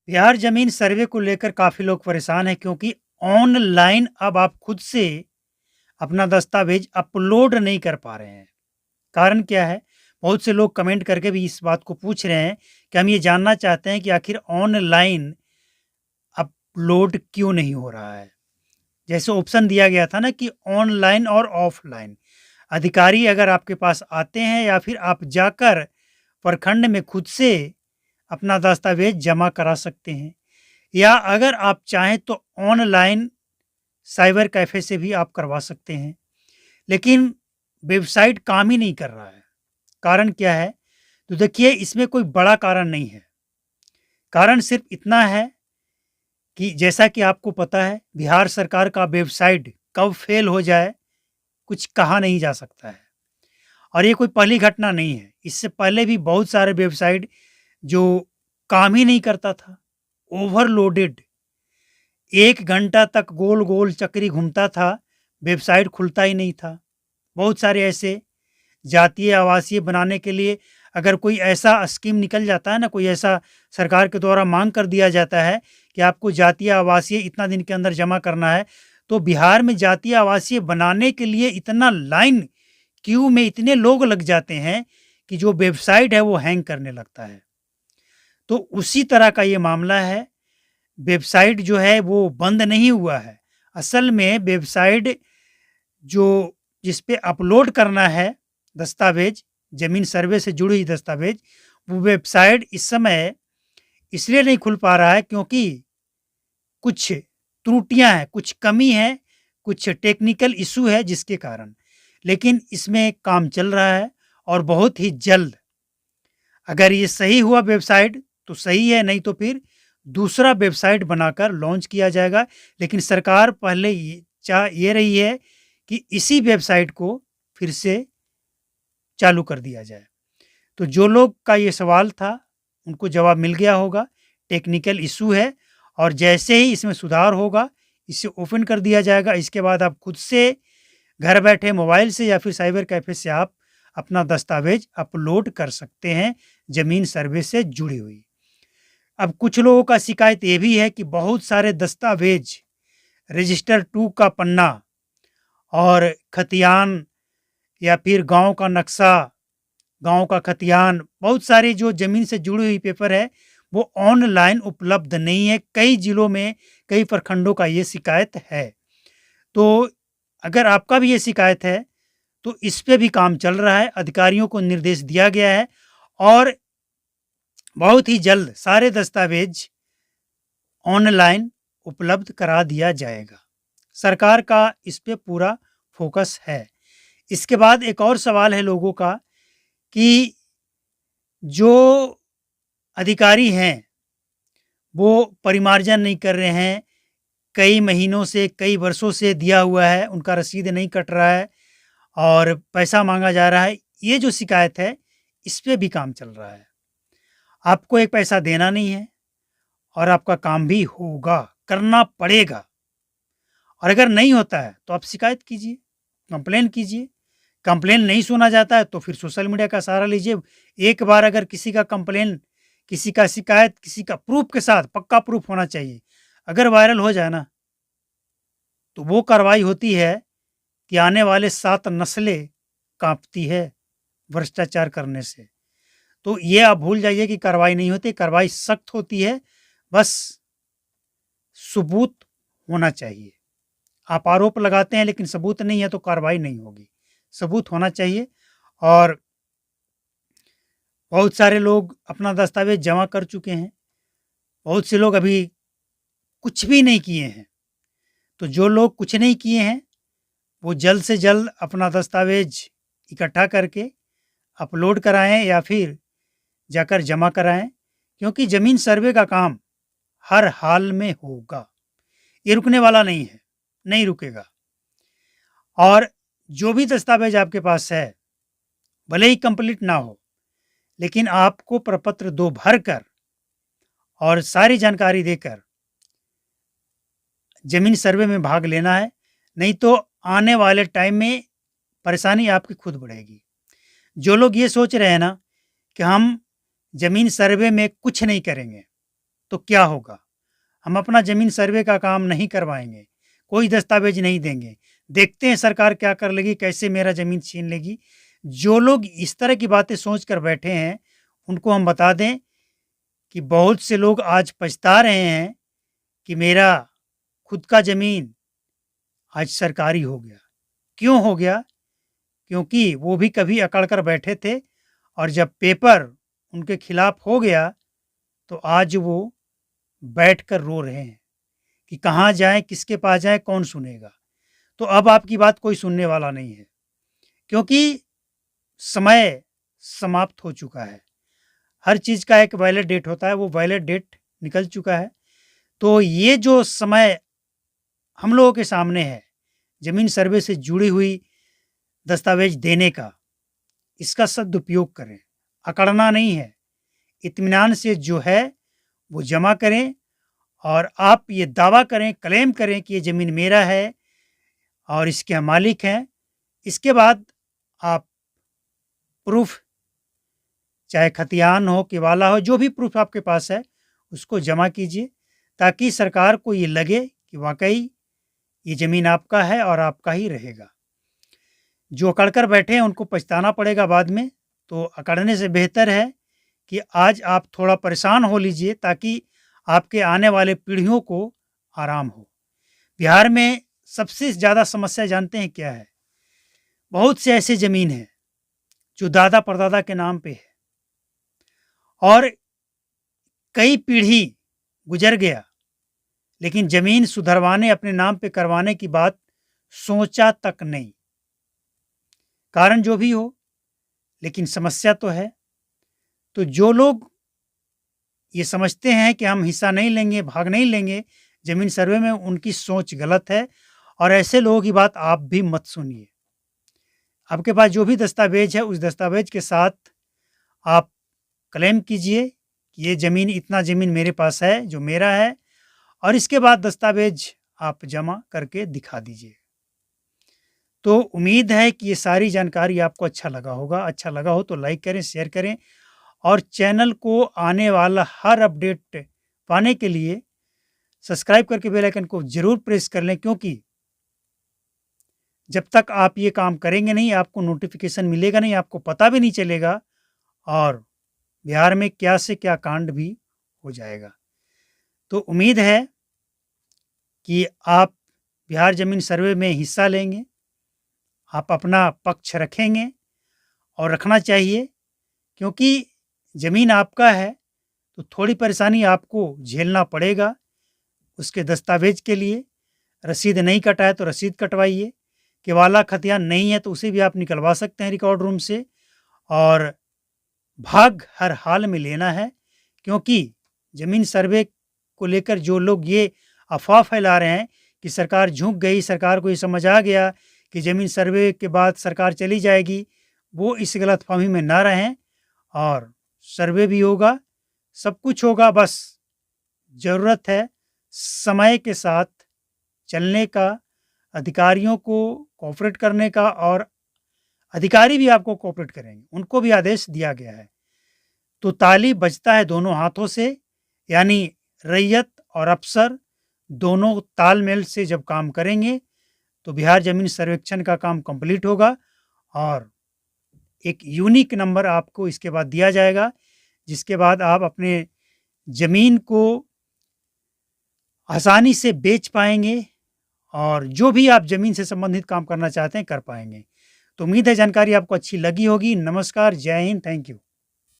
बिहार ज़मीन सर्वे को लेकर काफ़ी लोग परेशान हैं क्योंकि ऑनलाइन अब आप खुद से अपना दस्तावेज़ अपलोड नहीं कर पा रहे हैं। कारण क्या है? बहुत से लोग कमेंट करके भी इस बात को पूछ रहे हैं कि हम ये जानना चाहते हैं कि आखिर ऑनलाइन अपलोड क्यों नहीं हो रहा है? जैसे ऑप्शन दिया गया था ना कि ऑनलाइन और ऑफ़लाइन। अधिकारी अगर आपके पास आते हैं या फिर आप जाकर प्रखंड में खुद से अपना दस्तावेज़ जमा करा सकते हैं। या अगर आप चाहें तो ऑनलाइन साइबर कैफ़े से भी आप करवा सकते हैं। लेकिन वेबसाइट काम ही नहीं कर रहा है। कारण क्या है? तो देखिए इसमें कोई बड़ा कारण नहीं है। कारण सिर्फ़ इतना है कि जैसा कि आपको पता है बिहार सरकार का वेबसाइट कब फ़ेल हो जाए, कुछ कहा नहीं जा सकता है। और ये कोई पहली घटना नहीं है। इससे पहले भी बहुत सारे वेबसाइट जो काम ही नहीं करता था, ओवरलोडेड 1 घंटा तक गोल-गोल चक्री घूमता था, वेबसाइट खुलता ही नहीं था। बहुत सारे ऐसे जातीय आवासीय बनाने के लिए अगर कोई ऐसा स्कीम निकल जाता है ना, कोई ऐसा सरकार के द्वारा माँग कर दिया जाता है कि आपको जातीय आवासीय इतना दिन के अंदर जमा करना है, तो बिहार में जातीय आवासीय बनाने के लिए इतना लाइन क्यू में इतने लोग लग जाते हैं कि जो वेबसाइट है वो हैंग करने लगता है। तो उसी तरह का ये मामला है। वेबसाइट जो है वो बंद नहीं हुआ है। असल में वेबसाइट जो जिस पे अपलोड करना है दस्तावेज़, ज़मीन सर्वे से जुड़ी हुई दस्तावेज़, वो वेबसाइट इस समय इसलिए नहीं खुल पा रहा है क्योंकि कुछ त्रुटियाँ हैं, कुछ कमी है, कुछ टेक्निकल इश्यू है जिसके कारण। लेकिन इसमें काम चल रहा है और बहुत ही जल्द अगर ये सही हुआ वेबसाइट तो सही है, नहीं तो फिर दूसरा वेबसाइट बनाकर लॉन्च किया जाएगा। लेकिन सरकार पहले ये चाह ये रही है कि इसी वेबसाइट को फिर से चालू कर दिया जाए। तो जो लोग का ये सवाल था, उनको जवाब मिल गया होगा। टेक्निकल इश्यू है और जैसे ही इसमें सुधार होगा, इसे ओपन कर दिया जाएगा। इसके बाद आप खुद से घर बैठे मोबाइल से या फिर साइबर कैफ़े से आप अपना दस्तावेज़ अपलोड कर सकते हैं, ज़मीन सर्वे से जुड़ी हुई। अब कुछ लोगों का शिकायत ये भी है कि बहुत सारे दस्तावेज़, रजिस्टर 2 का पन्ना और खतियान या फिर गाँव का नक्शा, गाँव का खतियान, बहुत सारी जो ज़मीन से जुड़ी हुई पेपर है, वो ऑनलाइन उपलब्ध नहीं है। कई जिलों में, कई प्रखंडों का ये शिकायत है। तो अगर आपका भी ये शिकायत है, तो इस पे भी काम चल रहा है। अधिकारियों को निर्देश दिया गया है और बहुत ही जल्द सारे दस्तावेज़ ऑनलाइन उपलब्ध करा दिया जाएगा। सरकार का इस पे पूरा फ़ोकस है। इसके बाद एक और सवाल है लोगों का कि जो अधिकारी हैं, वो परिमार्जन नहीं कर रहे हैं। कई महीनों से, कई वर्षों से दिया हुआ है, उनका रसीद नहीं कट रहा है और पैसा माँगा जा रहा है। ये जो शिकायत है, इस पे भी काम चल रहा है। आपको एक पैसा देना नहीं है और आपका काम भी होगा, करना पड़ेगा। और अगर नहीं होता है, तो आप शिकायत कीजिए, कंप्लेन कीजिए। कंप्लेन नहीं सुना जाता है, तो फिर सोशल मीडिया का सहारा लीजिए। एक बार अगर किसी का कंप्लेन, किसी का शिकायत, किसी का प्रूफ़ के साथ, पक्का प्रूफ़ होना चाहिए। अगर वायरल हो जाए ना, तो वो कार्रवाई होती है कि आने वाले 7 नस्लें काँपती है भ्रष्टाचार करने से। तो ये आप भूल जाइए कि कार्रवाई नहीं होती, कार्रवाई सख्त होती है, बस सबूत होना चाहिए। आप आरोप लगाते हैं लेकिन सबूत नहीं है तो कार्रवाई नहीं होगी। सबूत होना चाहिए और बहुत सारे लोग अपना दस्तावेज़ जमा कर चुके हैं। बहुत से लोग अभी कुछ भी नहीं किए हैं। तो जो लोग कुछ नहीं किए हैं, वो जल्द से जल्द अपना दस्तावेज़ इकट्ठा करके अपलोड कराएँ या फिर जाकर जमा कराएँ, क्योंकि ज़मीन सर्वे का काम हर हाल में होगा। ये रुकने वाला नहीं है, नहीं रुकेगा। और जो भी दस्तावेज़ आपके पास है, भले ही कंप्लीट ना हो, लेकिन आपको प्रपत्र 2 भरकर और सारी जानकारी देकर ज़मीन सर्वे में भाग लेना है, नहीं तो आने वाले टाइम में परेशानी आपकी खुद बढ़ेगी। जो लोग ये सोच रहे हैं ना कि हम ज़मीन सर्वे में कुछ नहीं करेंगे, तो क्या होगा? हम अपना ज़मीन सर्वे का काम नहीं करवाएँगे, कोई दस्तावेज़ नहीं देंगे। देखते हैं सरकार क्या कर लेगी, कैसे मेरा ज़मीन छीन लेगी। जो लोग इस तरह की बातें सोच कर बैठे हैं, उनको हम बता दें कि बहुत से लोग आज पछता रहे हैं कि मेरा खुद का ज़मीन आज सरकारी हो गया। क्यों हो गया? क्योंकि वो भी कभी अकड़ कर बैठे थे और जब पेपर उनके खिलाफ हो गया, तो आज वो बैठकर रो रहे हैं कि कहाँ जाएँ, किसके पास जाएँ, कौन सुनेगा? तो अब आपकी बात कोई सुनने वाला नहीं है, क्योंकि समय समाप्त हो चुका है। हर चीज़ का एक वैलिड डेट होता है, वो वैलिड डेट निकल चुका है। तो ये जो समय हम लोगों के सामने है, ज़मीन सर्वे से जुड़ी हुई दस्तावेज़ देने का, इसका सदुपयोग करें, अकड़ना नहीं है। इत्मीनान से जो है वो जमा करें और आप ये दावा करें, क्लेम करें कि ये ज़मीन मेरा है और इसके हम मालिक हैं। इसके बाद आप प्रूफ़, चाहे खतियान हो, केवाला हो, जो भी प्रूफ़ आपके पास है, उसको जमा कीजिए ताकि सरकार को ये लगे कि वाक़ई ये ज़मीन आपका है और आपका ही रहेगा। जो अकड़ कर बैठे हैं उनको पछताना पड़ेगा बाद में, तो अकड़ने से बेहतर है कि आज आप थोड़ा परेशान हो लीजिए ताकि आपके आने वाले पीढ़ियों को आराम हो। बिहार में सबसे ज़्यादा समस्या जानते हैं क्या है? बहुत से ऐसे ज़मीन हैं जो दादा-परदादा के नाम पे है और कई पीढ़ी गुज़र गया, लेकिन ज़मीन सुधरवाने, अपने नाम पे करवाने की बात सोचा तक नहीं। कारण जो भी हो, लेकिन समस्या तो है। तो जो लोग ये समझते हैं कि हम हिस्सा नहीं लेंगे, भाग नहीं लेंगे ज़मीन सर्वे में, उनकी सोच गलत है और ऐसे लोगों की बात आप भी मत सुनिए। आपके पास जो भी दस्तावेज़ है, उस दस्तावेज़ के साथ आप क्लेम कीजिए कि ये ज़मीन, इतना ज़मीन मेरे पास है, जो मेरा है, और इसके बाद दस्तावेज़ आप जमा करके दिखा दीजिए। तो उम्मीद है कि ये सारी जानकारी आपको अच्छा लगा होगा। अच्छा लगा हो तो लाइक करें, शेयर करें और चैनल को आने वाला हर अपडेट पाने के लिए सब्सक्राइब करके बेल आइकन को ज़रूर प्रेस कर लें, क्योंकि जब तक आप ये काम करेंगे नहीं, आपको नोटिफ़िकेशन मिलेगा नहीं, आपको पता भी नहीं चलेगा और बिहार में क्या से क्या कांड भी हो जाएगा। तो उम्मीद है कि आप बिहार ज़मीन सर्वे में हिस्सा लेंगे, आप अपना पक्ष रखेंगे और रखना चाहिए, क्योंकि ज़मीन आपका है तो थोड़ी परेशानी आपको झेलना पड़ेगा। उसके दस्तावेज़ के लिए रसीद नहीं कटा है तो रसीद कटवाइए, केवाला खतियान नहीं है तो उसे भी आप निकलवा सकते हैं रिकॉर्ड रूम से, और भाग हर हाल में लेना है, क्योंकि ज़मीन सर्वे को लेकर जो लोग ये अफ़वाह फैला रहे हैं कि सरकार झुक गई, सरकार को ये समझ आ गया कि ज़मीन सर्वे के बाद सरकार चली जाएगी, वो इस गलतफ़हमी में ना रहें और सर्वे भी होगा, सब कुछ होगा। बस ज़रूरत है समय के साथ चलने का, अधिकारियों को कोऑपरेट करने का, और अधिकारी भी आपको कोऑपरेट करेंगे, उनको भी आदेश दिया गया है। तो ताली बजता है दोनों हाथों से, यानी रैयत और अफ़सर दोनों तालमेल से जब काम करेंगे तो बिहार ज़मीन सर्वेक्षण का काम कंप्लीट होगा और एक यूनिक नंबर आपको इसके बाद दिया जाएगा, जिसके बाद आप अपने ज़मीन को आसानी से बेच पाएँगे और जो भी आप ज़मीन से संबंधित काम करना चाहते हैं, कर पाएँगे। तो उम्मीद है जानकारी आपको अच्छी लगी होगी। नमस्कार, जय हिंद, थैंक यू।